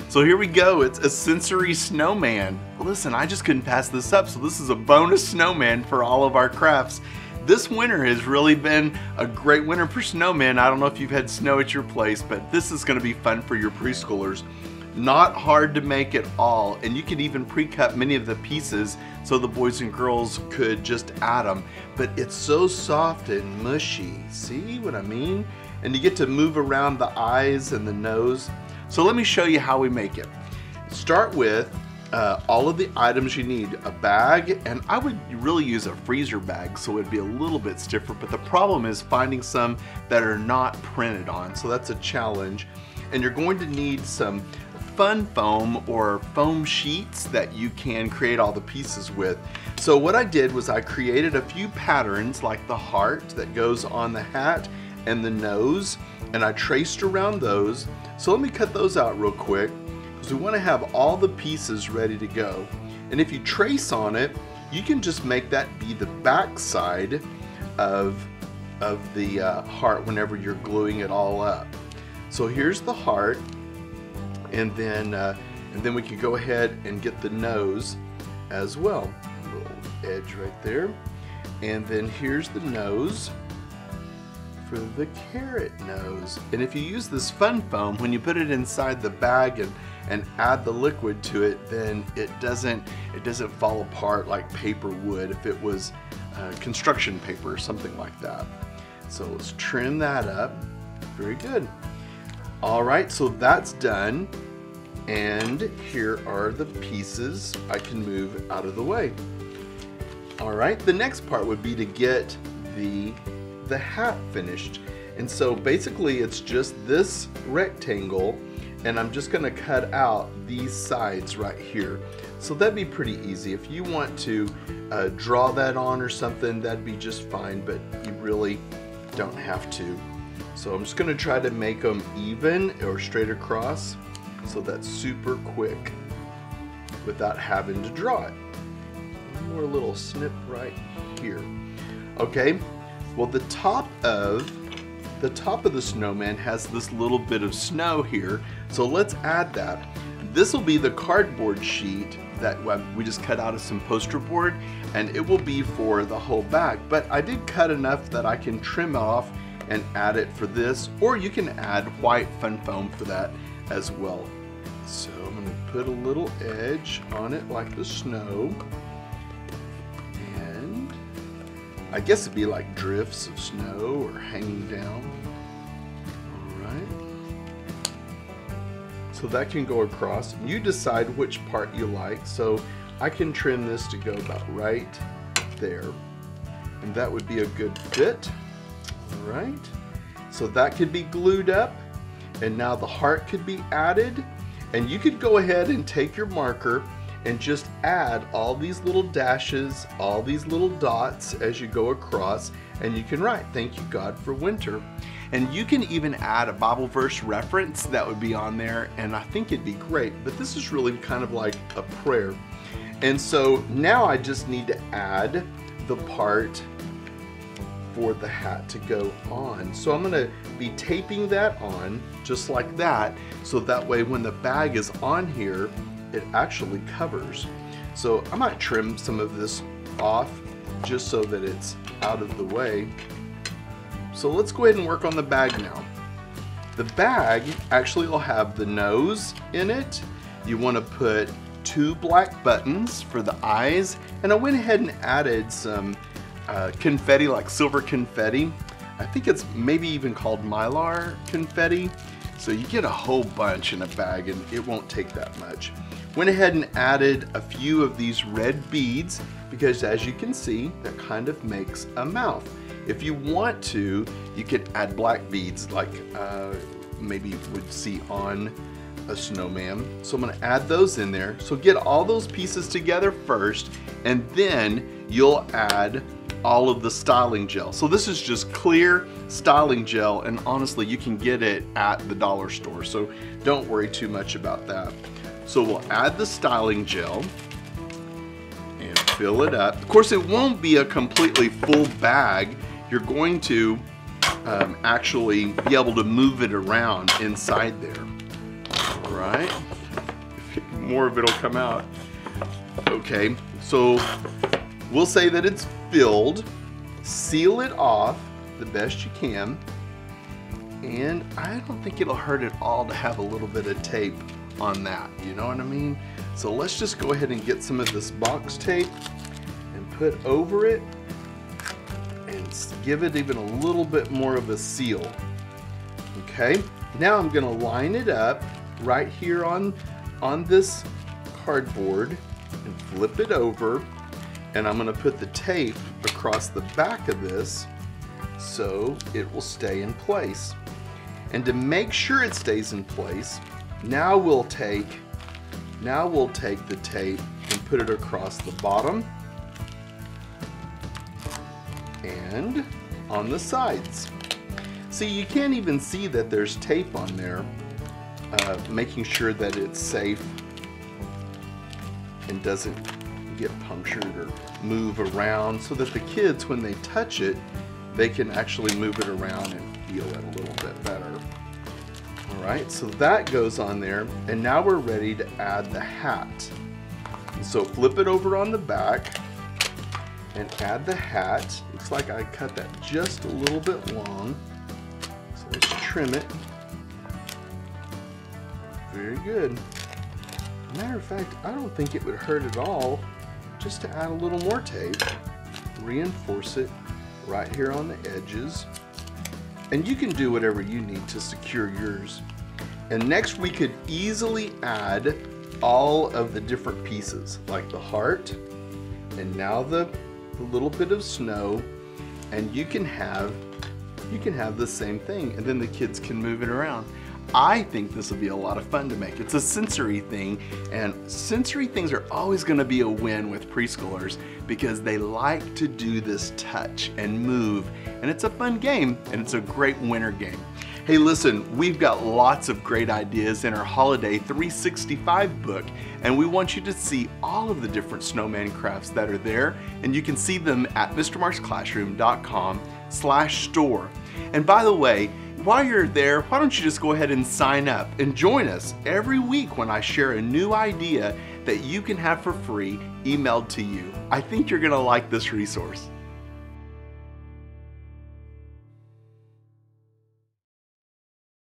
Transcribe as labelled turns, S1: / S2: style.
S1: So here we go, it's a sensory snowman. Listen, I just couldn't pass this up, so this is a bonus snowman for all of our crafts. This winter has really been a great winter for snowmen. I don't know if you've had snow at your place, but this is gonna be fun for your preschoolers. Not hard to make at all, and you can even pre-cut many of the pieces so the boys and girls could just add them. But it's so soft and mushy, see what I mean? And you get to move around the eyes and the nose. So let me show you how we make it. Start with all of the items you need. A bag, and I would really use a freezer bag so it'd be a little bit stiffer, but the problem is finding some that are not printed on, so that's a challenge. And you're going to need some fun foam or foam sheets that you can create all the pieces with. So what I did was I created a few patterns like the heart that goes on the hat and the nose, and I traced around those. So let me cut those out real quick because we want to have all the pieces ready to go. And if you trace on it, you can just make that be the back side of the heart whenever you're gluing it all up. So here's the heart, and then we can go ahead and get the nose as well. A little edge right there. And then here's the nose for the carrot nose. And if you use this fun foam, when you put it inside the bag and add the liquid to it, then it doesn't fall apart like paper would if it was construction paper or something like that. So let's trim that up. Very good. All right, so that's done. And here are the pieces I can move out of the way. All right, the next part would be to get the hat finished. And so basically it's just this rectangle, and I'm just gonna cut out these sides right here. So that'd be pretty easy. If you want to draw that on or something, that'd be just fine, but you really don't have to. So I'm just gonna try to make them even or straight across, so that's super quick without having to draw it. One more little snip right here. Okay. Well, the top of the snowman has this little bit of snow here, so let's add that. This will be the cardboard sheet that we just cut out of some poster board, and it will be for the whole bag. But I did cut enough that I can trim off and add it for this, or you can add white fun foam for that as well. So I'm going to put a little edge on it like the snow. I guess it'd be like drifts of snow or hanging down. All right. So that can go across. You decide which part you like. So I can trim this to go about right there. And that would be a good fit. All right. So that could be glued up. And now the heart could be added. And you could go ahead and take your marker and just add all these little dashes, all these little dots as you go across, and you can write, "Thank you, God, for winter." And you can even add a Bible verse reference that would be on there, and I think it'd be great, but this is really kind of like a prayer. And so now I just need to add the part for the hat to go on. So I'm gonna be taping that on just like that, so that way when the bag is on here, it actually covers. So I might trim some of this off just so that it's out of the way. So let's go ahead and work on the bag now. The bag actually will have the nose in it. You want to put 2 black buttons for the eyes, and I went ahead and added some confetti, like silver confetti. I think it's maybe even called Mylar confetti. So you get a whole bunch in a bag and it won't take that much. Went ahead and added a few of these red beads because, as you can see, that kind of makes a mouth. If you want to, you could add black beads like maybe you would see on a snowman. So I'm going to add those in there. So get all those pieces together first, and then you'll add all of the styling gel. So this is just clear styling gel, and honestly you can get it at the dollar store, so don't worry too much about that. So we'll add the styling gel and fill it up. Of course, it won't be a completely full bag. you're going to actually be able to move it around inside there. All right, more of it'll come out. Okay, so we'll say that it's filled. Seal it off the best you can. And I don't think it'll hurt at all to have a little bit of tape on that, you know what I mean? So let's just go ahead and get some of this box tape and put over it and give it even a little bit more of a seal. Okay, now I'm gonna line it up right here on this cardboard and flip it over, and I'm gonna put the tape across the back of this so it will stay in place. And to make sure it stays in place, now we'll take the tape and put it across the bottom and on the sides. See, you can't even see that there's tape on there, making sure that it's safe and doesn't get punctured or move around, so that the kids, when they touch it, they can actually move it around and feel it a little bit better. All right, so that goes on there, and now we're ready to add the hat. And so flip it over on the back and add the hat. Looks like I cut that just a little bit long, so let's trim it. Very good. Matter of fact, I don't think it would hurt at all just to add a little more tape. Reinforce it right here on the edges. And you can do whatever you need to secure yours. And next we could easily add all of the different pieces, like the heart, and now the little bit of snow, and you can have the same thing, and then the kids can move it around. I think this will be a lot of fun to make. It's a sensory thing, and sensory things are always going to be a win with preschoolers because they like to do this touch and move, and it's a fun game, and it's a great winter game. Hey, listen, we've got lots of great ideas in our Holiday 365 book, and we want you to see all of the different snowman crafts that are there, and you can see them at mrmarksclassroom.com/store. And by the way, while you're there, why don't you just go ahead and sign up and join us every week when I share a new idea that you can have for free emailed to you. I think you're gonna like this resource.